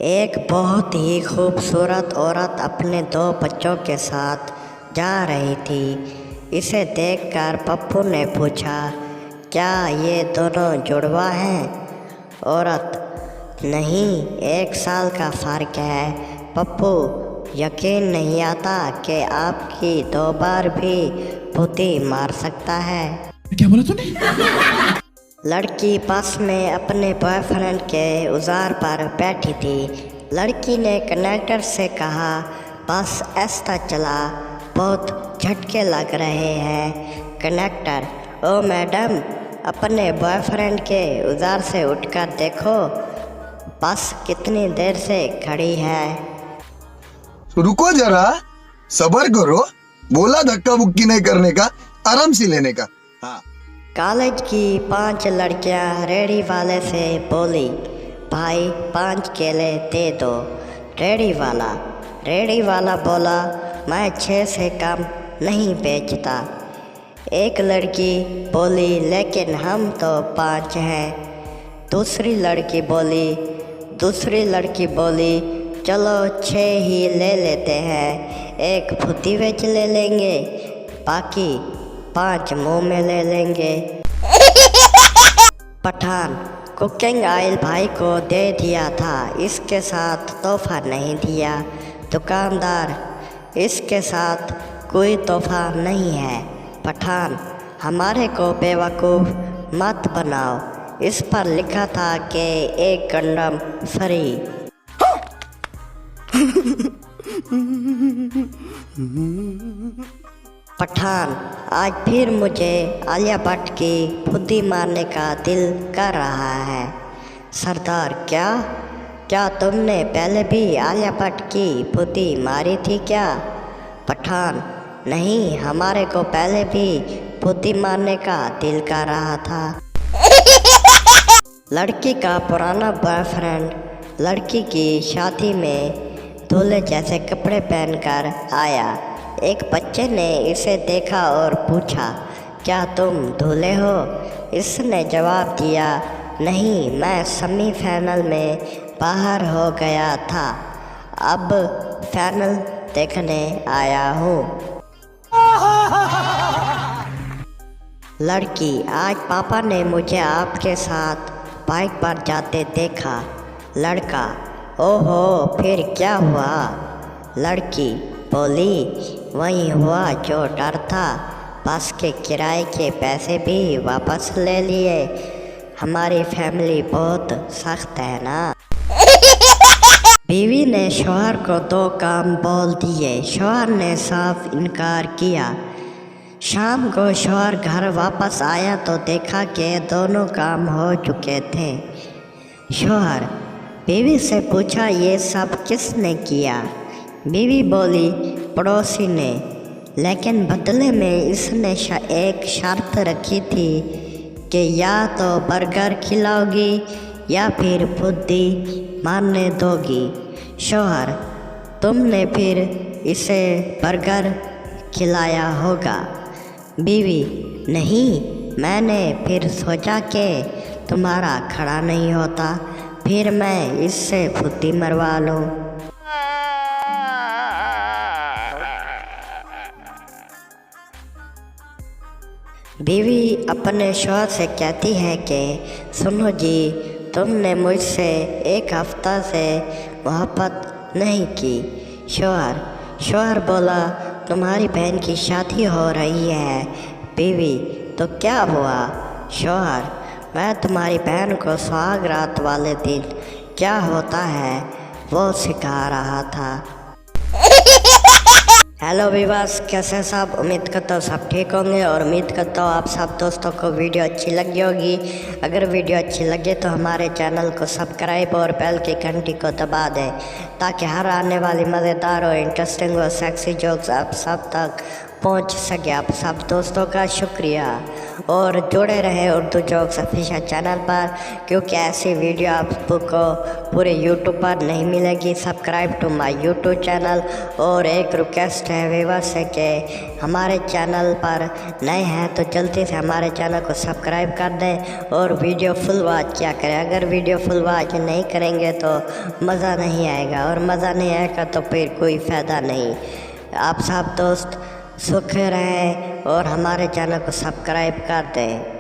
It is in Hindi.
एक बहुत ही खूबसूरत औरत अपने दो बच्चों के साथ जा रही थी। इसे देखकर पप्पू ने पूछा, क्या ये दोनों जुड़वा हैं? औरत, नहीं, 1 साल का फ़र्क है। पप्पू, यकीन नहीं आता कि आपकी 2 बार भी भूती मार सकता है। क्या बोला तूने? लड़की बस में अपने बॉयफ्रेंड के उज़ार पर बैठी थी। लड़की ने कंडक्टर से कहा, बस ऐसा चला, बहुत झटके लग रहे हैं। कंडक्टर, ओ मैडम, अपने बॉयफ्रेंड के उज़ार से उठकर देखो, बस कितनी देर से खड़ी है। रुको जरा, सब्र करो। बोला धक्का बुक्की नहीं करने का, आराम से लेने का। हाँ। कॉलेज की 5 लड़कियां रेडी वाले से बोली, भाई 5 केले दे दो। रेडी वाला बोला, मैं 6 से कम नहीं बेचता। एक लड़की बोली, लेकिन हम तो 5 हैं। दूसरी लड़की बोली, चलो 6 ही ले लेते हैं, एक फुती बेच ले लेंगे, बाकी 5 मुंह में ले लेंगे। पठान, कुकिंग ऑयल भाई को दे दिया था, इसके साथ तोहफा नहीं दिया। दुकानदार, इसके साथ कोई तोहफा नहीं है। पठान, हमारे को बेवकूफ़ मत बनाओ, इस पर लिखा था कि 1 कंडम फ्री। पठान, आज फिर मुझे आलिया भट्ट की फुद्दी मारने का दिल कर रहा है। सरदार, क्या तुमने पहले भी आलिया भट्ट की फुद्दी मारी थी क्या? पठान, नहीं, हमारे को पहले भी फुद्दी मारने का दिल कर रहा था। लड़की का पुराना बॉयफ्रेंड लड़की की शादी में दूल्हे जैसे कपड़े पहनकर आया। एक बच्चे ने इसे देखा और पूछा, क्या तुम दूल्हे हो? इसने जवाब दिया, नहीं, मैं सेमीफाइनल में बाहर हो गया था, अब फाइनल देखने आया हूँ। लड़की, आज पापा ने मुझे आपके साथ बाइक पर जाते देखा। लड़का, ओहो, फिर क्या हुआ? लड़की बोली, वही हुआ जो डर था, बस के किराए के पैसे भी वापस ले लिए। हमारी फैमिली बहुत सख्त है ना। बीवी ने शौहर को 2 काम बोल दिए। शौहर ने साफ इनकार किया। शाम को शौहर घर वापस आया तो देखा कि दोनों काम हो चुके थे। शौहर बीवी से पूछा, ये सब किसने किया? बीवी बोली, पड़ोसी ने, लेकिन बदले में इसने एक शर्त रखी थी कि या तो बर्गर खिलाओगी या फिर फुद्दी मारने दोगी। शौहर, तुमने फिर इसे बर्गर खिलाया होगा। बीवी, नहीं, मैंने फिर सोचा कि तुम्हारा खड़ा नहीं होता, फिर मैं इससे फुद्दी मरवा लूँ। बीवी अपने शौहर से कहती है कि सुनो जी, तुमने मुझसे 1 हफ्ता से मोहब्बत नहीं की। शौहर बोला, तुम्हारी बहन की शादी हो रही है। बीवी, तो क्या हुआ? शौहर, मैं तुम्हारी बहन को सुहाग रात वाले दिन क्या होता है वो सिखा रहा था। हेलो वीवर्स, कैसे सब? उम्मीद करता हूँ सब ठीक होंगे और उम्मीद करता हूँ आप सब दोस्तों को वीडियो अच्छी लगी होगी। अगर वीडियो अच्छी लगे तो हमारे चैनल को सब्सक्राइब और बेल की घंटी को दबा दें, ताकि हर आने वाली मज़ेदार और इंटरेस्टिंग और सेक्सी जोक्स आप सब तक पहुंच सके। आप सब दोस्तों का शुक्रिया और जुड़े रहे उर्दू जोक्स ऑफिशियल चैनल पर, क्योंकि ऐसी वीडियो आपको पूरे यूट्यूब पर नहीं मिलेगी। Subscribe to my YouTube channel. और एक रिक्वेस्ट है व्यूअर्स से कि हमारे चैनल पर नए हैं तो जल्दी से हमारे चैनल को सब्सक्राइब कर दें और वीडियो फुल वॉच किया करें। अगर वीडियो फुल वॉच नहीं करेंगे तो मज़ा नहीं आएगा, और मज़ा नहीं आएगा तो फिर कोई फ़ायदा नहीं। आप सब दोस्त सुख रहें और हमारे चैनल को सब्सक्राइब कर दें।